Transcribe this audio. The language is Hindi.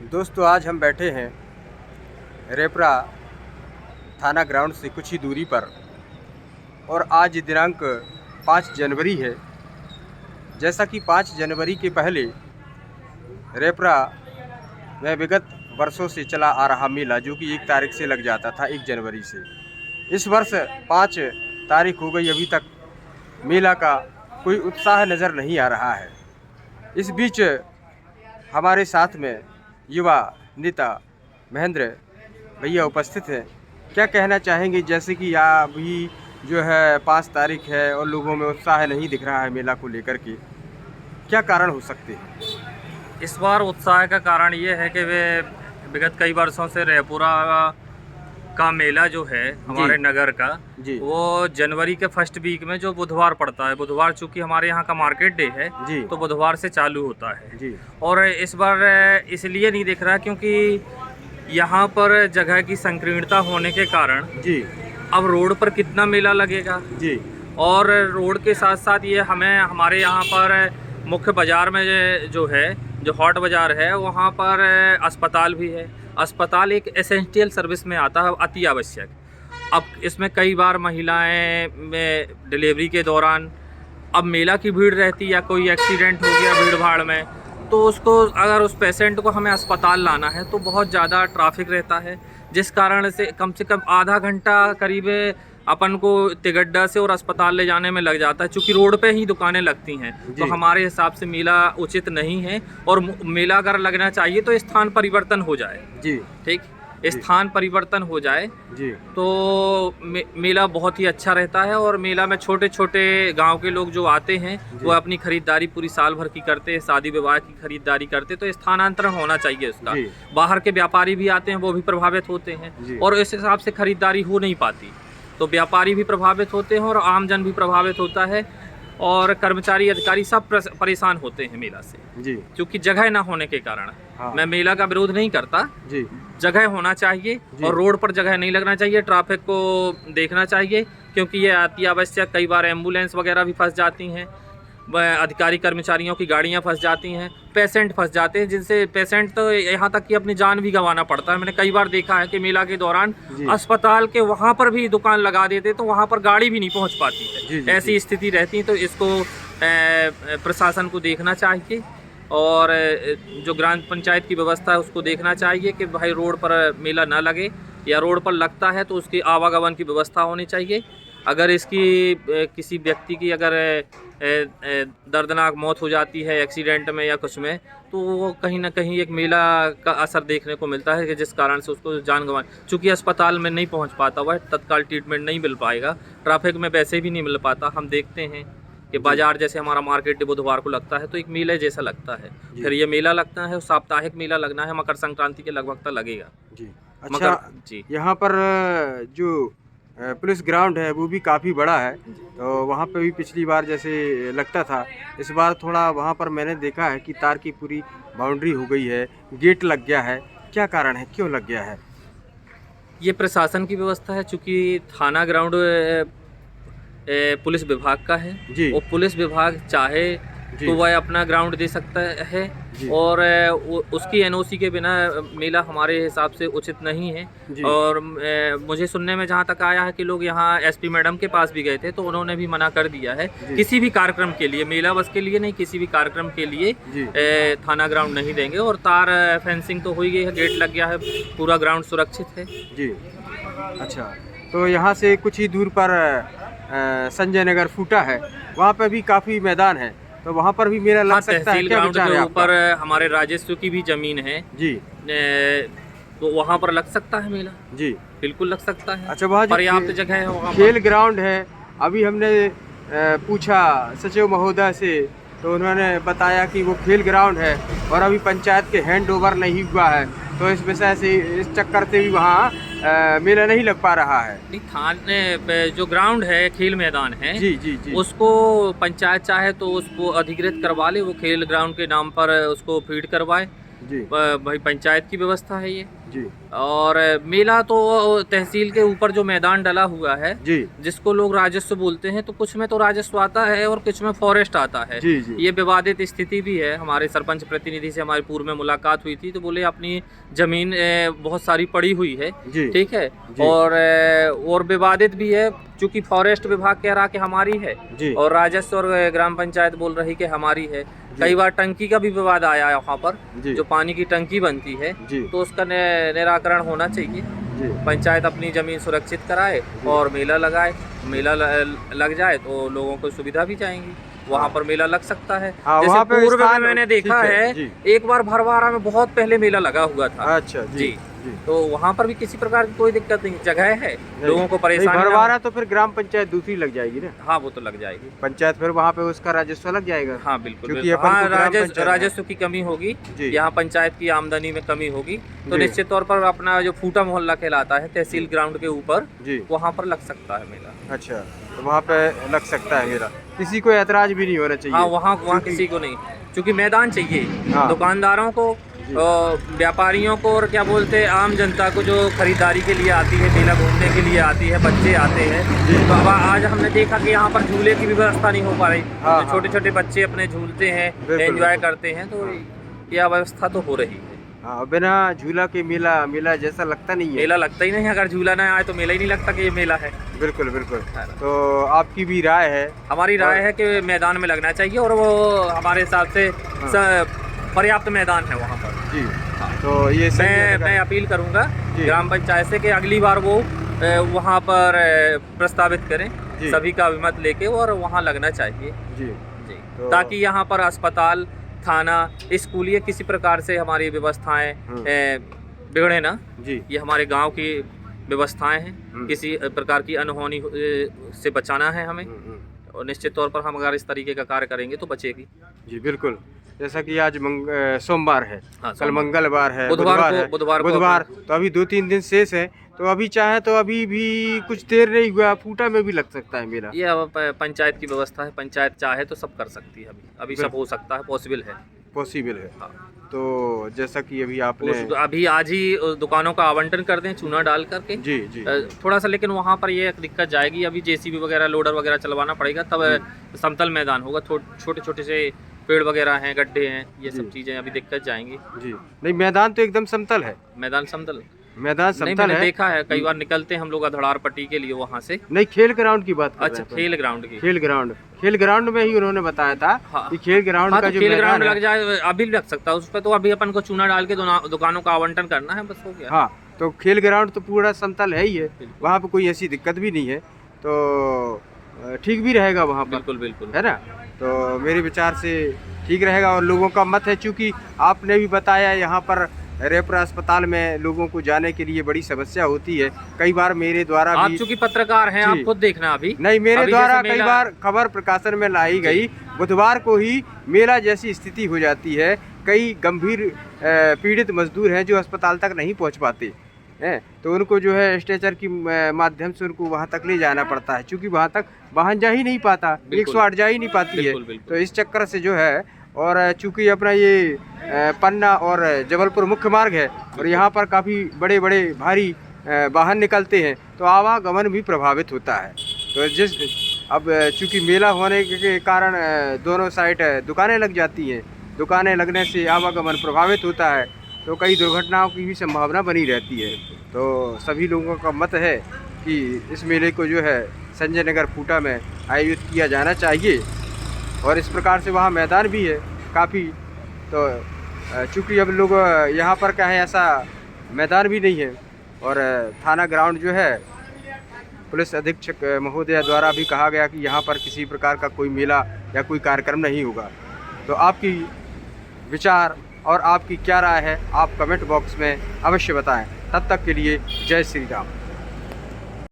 दोस्तों आज हम बैठे हैं रेपरा थाना ग्राउंड से कुछ ही दूरी पर और आज दिनांक 5 जनवरी है। जैसा कि 5 जनवरी के पहले रेपरा में विगत वर्षों से चला आ रहा मेला जो कि 1 तारीख से लग जाता था 1 जनवरी से, इस वर्ष 5 तारीख हो गई, अभी तक मेला का कोई उत्साह नज़र नहीं आ रहा है। इस बीच हमारे साथ में युवा नेता महेंद्र भैया उपस्थित हैं। क्या कहना चाहेंगे, जैसे कि अभी जो है 5 तारीख है और लोगों में उत्साह नहीं दिख रहा है मेला को लेकर के, क्या कारण हो सकते हैं? इस बार उत्साह का कारण ये है कि वे विगत कई वर्षों से रेपुरा का मेला जो है हमारे नगर का वो जनवरी के फर्स्ट वीक में जो बुधवार पड़ता है, बुधवार चूँकि हमारे यहाँ का मार्केट डे है तो बुधवार से चालू होता है। और इस बार इसलिए नहीं दिख रहा क्योंकि यहाँ पर जगह की संकीर्णता होने के कारण अब रोड पर कितना मेला लगेगा और रोड के साथ साथ ये हमारे यहाँ पर मुख्य बाज़ार में जो हॉट बाज़ार है वहाँ पर अस्पताल भी है। अस्पताल एक एसेंशियल सर्विस में आता है, अति आवश्यक। अब इसमें कई बार महिलाएं में डिलीवरी के दौरान अब मेला की भीड़ रहती या कोई एक्सीडेंट हो गया भीड़ भाड़ में, तो उसको अगर उस पेशेंट को हमें अस्पताल लाना है तो बहुत ज़्यादा ट्रैफिक रहता है, जिस कारण से कम आधा घंटा करीब अपन को तिगड्डा से और अस्पताल ले जाने में लग जाता है। चूँकि रोड पे ही दुकानें लगती हैं तो हमारे हिसाब से मेला उचित नहीं है और मेला अगर लगना चाहिए तो स्थान परिवर्तन हो जाए। ठीक, स्थान परिवर्तन हो जाए तो मेला बहुत ही अच्छा रहता है। और मेला में छोटे छोटे गांव के लोग जो आते हैं वो अपनी खरीदारी पूरी साल भर की करते हैं, शादी विवाह की खरीदारी करते, तो स्थानांतरण होना चाहिए उसका। बाहर के व्यापारी भी आते हैं, वो भी प्रभावित होते हैं और इस हिसाब से खरीदारी हो नहीं पाती, तो व्यापारी भी प्रभावित होते हैं और आमजन भी प्रभावित होता है और कर्मचारी अधिकारी सब परेशान होते हैं मेला से, क्योंकि जगह ना होने के कारण। मैं मेला का विरोध नहीं करता, जगह होना चाहिए और रोड पर जगह नहीं लगना चाहिए, ट्रैफिक को देखना चाहिए, क्योंकि ये अति आवश्यक। कई बार एम्बुलेंस वगैरह भी फंस जाती हैं, अधिकारी कर्मचारियों की गाड़ियां फंस जाती हैं, पेशेंट फंस जाते हैं, जिनसे पेशेंट तो यहाँ तक कि अपनी जान भी गंवाना पड़ता है। मैंने कई बार देखा है कि मेला के दौरान अस्पताल के वहाँ पर भी दुकान लगा देते तो वहाँ पर गाड़ी भी नहीं पहुँच पाती है, ऐसी स्थिति रहती है। तो इसको प्रशासन को देखना चाहिए और जो ग्राम पंचायत की व्यवस्था है उसको देखना चाहिए कि भाई रोड पर मेला ना लगे, या रोड पर लगता है तो उसकी आवागमन की व्यवस्था होनी चाहिए। अगर इसकी किसी व्यक्ति की अगर दर्दनाक मौत हो जाती है एक्सीडेंट में या कुछ में, तो वो कहीं ना कहीं एक मेला का असर देखने को मिलता है कि जिस कारण से उसको जान गंवा, चूँकि अस्पताल में नहीं पहुंच पाता, वह तत्काल ट्रीटमेंट नहीं मिल पाएगा, ट्रैफिक में वैसे भी नहीं मिल पाता। हम देखते हैं कि बाजार जैसे हमारा मार्केट बुधवार को लगता है तो एक मेले जैसा लगता है, फिर ये मेला लगता है, साप्ताहिक मेला लगना है, मकर संक्रांति के लगभग तक लगेगा। अच्छा, यहाँ पर जो पुलिस ग्राउंड है वो भी काफ़ी बड़ा है, तो वहाँ पे भी पिछली बार जैसे लगता था, इस बार थोड़ा वहाँ पर मैंने देखा है कि तार की पूरी बाउंड्री हो गई है, गेट लग गया है। क्या कारण है, क्यों लग गया है? ये प्रशासन की व्यवस्था है, चूँकि थाना ग्राउंड पुलिस विभाग का है और पुलिस विभाग चाहे तो वह अपना ग्राउंड दे सकता है और उसकी एनओसी के बिना मेला हमारे हिसाब से उचित नहीं है। और मुझे सुनने में जहाँ तक आया है कि लोग यहाँ एसपी मैडम के पास भी गए थे तो उन्होंने भी मना कर दिया है किसी भी कार्यक्रम के लिए, मेला बस के लिए नहीं, किसी भी कार्यक्रम के लिए थाना ग्राउंड नहीं देंगे। और तार फेंसिंग तो हो ही गई है, गेट लग गया है, पूरा ग्राउंड सुरक्षित है। अच्छा, तो यहाँ से कुछ ही दूर पर संजय नगर फूटा है, वहाँ पर भी काफ़ी मैदान है, तो वहाँ पर भी मेला लग सकता है। ग्राउंड के ऊपर हमारे राजस्व की भी जमीन है तो वहाँ पर लग सकता है मेला। बिल्कुल लग सकता है। अच्छा, वहाँ पर्याप्त जगह है, वहाँ खेल ग्राउंड है। अभी हमने पूछा सचिव महोदय से तो उन्होंने बताया कि वो खेल ग्राउंड है और अभी पंचायत के हैंड ओवर नहीं हुआ है, तो इस विषय से इस चक्कर से भी वहाँ मेला नहीं लग पा रहा है। नहीं, थाने जो ग्राउंड है, खेल मैदान है, उसको पंचायत चाहे तो उसको अधिकृत करवा ले, वो खेल ग्राउंड के नाम पर उसको फीड करवाए। भाई पंचायत की व्यवस्था है ये। और मेला तो तहसील के ऊपर जो मैदान डला हुआ है जी, जिसको लोग राजस्व बोलते हैं, तो कुछ में तो राजस्व आता है और कुछ में फॉरेस्ट आता है। जी, जी। ये विवादित स्थिति भी है। हमारे सरपंच प्रतिनिधि से हमारी पूर्व में मुलाकात हुई थी, तो बोले अपनी जमीन बहुत सारी पड़ी हुई है, ठीक है, और विवादित भी है, चूंकि फॉरेस्ट विभाग कह रहा कि हमारी है जी, और राजस्व और ग्राम पंचायत बोल रही कि हमारी है। कई बार टंकी का भी विवाद आया है वहाँ पर, जो पानी की टंकी बनती है, तो उसका निराकरण होना चाहिए। पंचायत अपनी जमीन सुरक्षित कराए और मेला लगाए, मेला लग जाए तो लोगों को सुविधा भी जाएंगी। वहाँ पर मेला लग सकता है। जैसे पूर्व में मैंने देखा है, एक बार भरवारा में बहुत पहले मेला लगा हुआ था। अच्छा जी, तो वहाँ पर भी किसी प्रकार की कोई दिक्कत नहीं, जगह है, लोगों को परेशानी। भरवारा तो फिर ग्राम पंचायत दूसरी लग जाएगी ना? हाँ, वो तो लग जाएगी पंचायत, फिर वहाँ पे उसका राजस्व लग जाएगा। हाँ बिल्कुल, हाँ, राजस्व की कमी होगी, यहाँ पंचायत की आमदनी में कमी होगी, तो निश्चित तौर पर अपना जो फूटा मोहल्ला कहलाता है तहसील ग्राउंड के ऊपर, वहाँ पर लग सकता है मेला। अच्छा, तो वहाँ पे लग सकता है मेला, किसी को ऐतराज भी नहीं होना चाहिए? हाँ, वहाँ किसी को नहीं, क्योंकि मैदान चाहिए दुकानदारों को, व्यापारियों को, और क्या बोलते हैं आम जनता को जो खरीदारी के लिए आती है, मेला घूमने के लिए आती है, बच्चे आते हैं। तो अब आज हमने देखा कि यहाँ पर झूले की भी व्यवस्था नहीं हो पा रही, तो छोटे छोटे बच्चे अपने झूलते हैं, एंजॉय करते हैं, तो यह व्यवस्था तो हो रही है। हाँ, बिना झूला के मेला जैसा लगता नहीं है। मेला लगता ही नहीं, अगर झूला ना आए तो मेला ही नहीं लगता कि ये मेला है। बिल्कुल बिल्कुल। तो आपकी भी राय है? हमारी राय है कि मैदान में लगना चाहिए, और वो हमारे हिसाब से पर्याप्त मैदान है वहाँ पर। जी, तो ये मैं अपील करूँगा ग्राम पंचायत से कि अगली बार वो वहाँ पर प्रस्तावित करें, सभी का अभिमत लेके, और वहाँ लगना चाहिए जी, ताकि यहाँ पर अस्पताल, थाना, स्कूल, ये किसी प्रकार से हमारी व्यवस्थाएं बिगड़े ना जी। ये हमारे गांव की व्यवस्थाएं हैं, किसी प्रकार की अनहोनी से बचाना है हमें, और निश्चित तौर पर हम अगर इस तरीके का कार्य करेंगे तो बचेगी। जी बिल्कुल। जैसा कि आज सोमवार है, कल मंगलवार है, बुधवार, तो अभी 2-3 दिन शेष है, तो अभी चाहे तो अभी भी कुछ देर नहीं हुआ, फूटा में भी लग सकता है मेला। ये अब पंचायत की व्यवस्था है, पंचायत चाहे तो सब कर सकती है, अभी सब हो सकता है, पॉसिबल है। हाँ। तो जैसा कि अभी आपने अभी आज ही दुकानों का आवंटन कर दें चूना डाल करके जी, थोड़ा सा, लेकिन वहाँ पर ये दिक्कत जाएगी, अभी जेसीबी वगैरह, लोडर वगैरह चलवाना पड़ेगा, तब समतल मैदान होगा। छोटे छोटे से पेड़ वगैरह हैं, गड्ढे हैं, ये सब चीजें अभी दिक्कत जाएंगी जी। नहीं, मैदान तो एकदम समतल है। मैदान समतल मैंने है। देखा है, कई बार निकलते हैं हम लोग अधड़ार पट्टी के लिए वहाँ से। नहीं, खेल ग्राउंड की बात कर अच्छा, खेल ग्राउंड में ही उन्होंने बताया था कि खेल ग्राउंड का जो खेल ग्राउंड लग जाए, अभी लग सकता है उस पर, तो अभी अपन को चूना डाल के दुकानों का आवंटन करना है, बस हो गया। हाँ, तो खेल ग्राउंड तो पूरा समतल है ही है, वहाँ पे कोई ऐसी दिक्कत भी नहीं है, तो ठीक भी रहेगा वहाँ पर। बिल्कुल है ना? तो मेरे विचार से ठीक रहेगा, और लोगों का मत है, चूँकि आपने भी बताया यहाँ पर रेपरा अस्पताल में लोगों को जाने के लिए बड़ी समस्या होती है। कई बार मेरे द्वारा आप चूंकि पत्रकार हैं, आप खुद देखना। अभी नहीं, मेरे द्वारा कई बार खबर प्रकाशन में लाई गई, बुधवार को ही मेला जैसी स्थिति हो जाती है। कई गंभीर पीड़ित मजदूर हैं जो अस्पताल तक नहीं पहुंच पाते हैं, तो उनको जो है स्ट्रेचर की माध्यम से उनको वहां तक ले जाना पड़ता है, क्योंकि वहां तक वाहन जा ही नहीं पाता, 108 जा ही नहीं पाती है। तो इस चक्कर से जो है, और चूंकि अपना ये पन्ना और जबलपुर मुख्य मार्ग है, और यहाँ पर काफ़ी बड़े बड़े भारी वाहन निकलते हैं, तो आवागमन भी प्रभावित होता है। तो अब चूंकि मेला होने के कारण दोनों साइड दुकानें लग जाती हैं, दुकानें लगने से आवागमन प्रभावित होता है, तो कई दुर्घटनाओं की भी संभावना बनी रहती है। तो सभी लोगों का मत है कि इस मेले को जो है संजय नगर फूटा में आयोजित किया जाना चाहिए, और इस प्रकार से वहाँ मैदान भी है काफ़ी। तो चूँकि अब लोग यहाँ पर क्या है, ऐसा मैदान भी नहीं है, और थाना ग्राउंड जो है, पुलिस अधीक्षक महोदया द्वारा भी कहा गया कि यहाँ पर किसी प्रकार का कोई मेला या कोई कार्यक्रम नहीं होगा। तो आपकी विचार और आपकी क्या राय है, आप कमेंट बॉक्स में अवश्य बताएं। तब तक के लिए जय श्री राम।